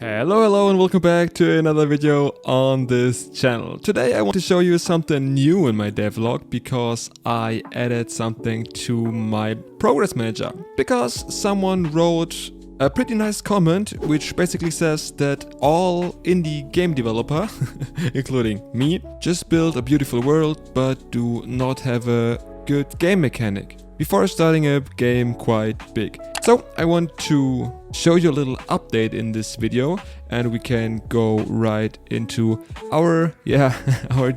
Hello and welcome back to another video on this channel. Today I want to show you something new in my devlog because I added something to my progress manager. Because someone wrote a pretty nice comment which basically says that all indie game developer, including me, just build a beautiful world but do not have a good game mechanic before starting a game quite big. So I want to show you a little update in this video and we can go right into our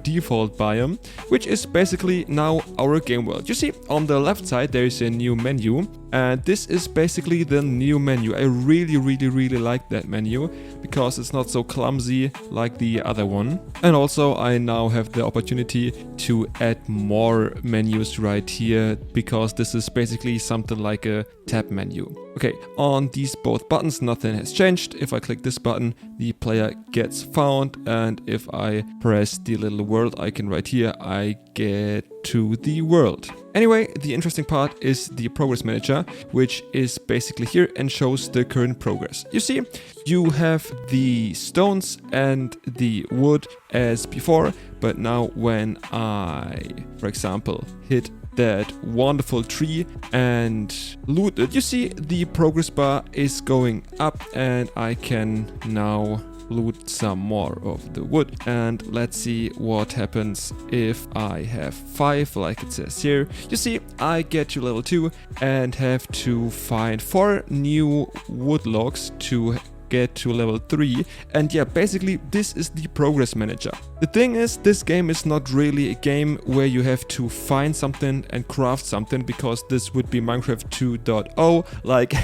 default biome, which is basically now our game world. You see on the left side there is a new menu and this is basically the new menu. I really like that menu because it's not so clumsy like the other one. And also I now have the opportunity to add more menus right here because this is basically something like a tab menu. Okay, on these both buttons nothing has changed. If I click this button, the player gets found, and if I press the little world icon right here, I get to the world. Anyway, the interesting part is the progress manager, which is basically here and shows the current progress. You see, you have the stones and the wood as before, but now when I, for example, hit that wonderful tree and loot it, you see the progress bar is going up and I can now loot some more of the wood. And let's see what happens if I have 5 like it says here. You see, I get to level 2 and have to find 4 new wood logs to get to level 3, and yeah, basically this is the progress manager. The thing is, this game is not really a game where you have to find something and craft something, because this would be Minecraft 2.0 like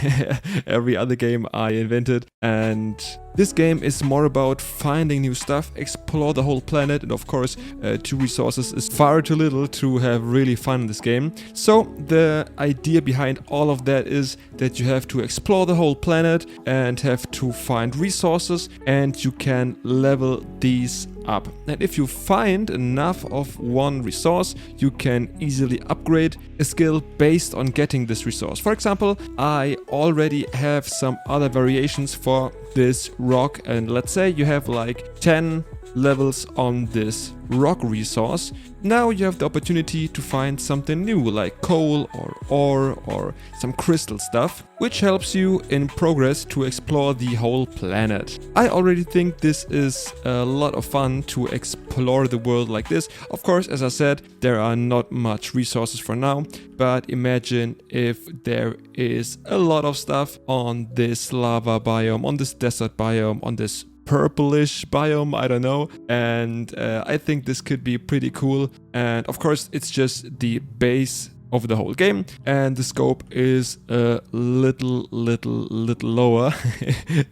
every other game I invented. And this game is more about finding new stuff, explore the whole planet, and of course 2 resources is far too little to have really fun in this game. So the idea behind all of that is that you have to explore the whole planet and have to find resources, and you can level these up. And if you find enough of one resource, you can easily upgrade a skill based on getting this resource. For example, I already have some other variations for this rock, and let's say you have like 10 levels on this rock resource. Now you have the opportunity to find something new like coal or ore or some crystal stuff, which helps you in progress to explore the whole planet. I already think this is a lot of fun to explore the world like this. Of course, as I said, there are not much resources for now, but imagine if there is a lot of stuff on this lava biome, on this desert biome, on this purplish biome, I don't know, and I think this could be pretty cool. And of course it's just the base of the whole game, and the scope is a little lower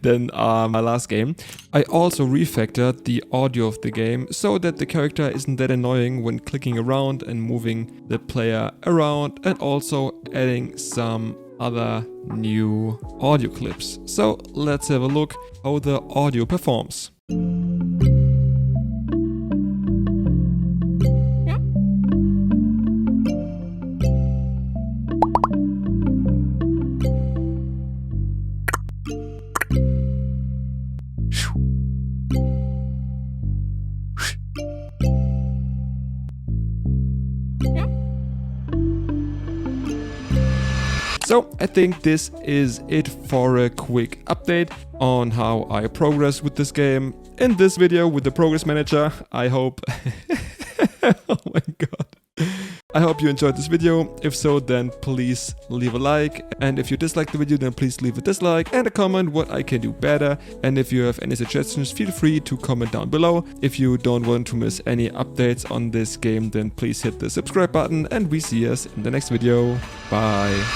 than my last game. I also refactored the audio of the game so that the character isn't that annoying when clicking around and moving the player around, and also adding some other new audio clips. So let's have a look how the audio performs. So I think this is it for a quick update on how I progress with this game in this video with the progress manager. I hope oh my god, I hope you enjoyed this video. If so, then please leave a like, and if you dislike the video, then please leave a dislike and a comment what I can do better. And if you have any suggestions, feel free to comment down below. If you don't want to miss any updates on this game, then please hit the subscribe button, and we see us in the next video. Bye.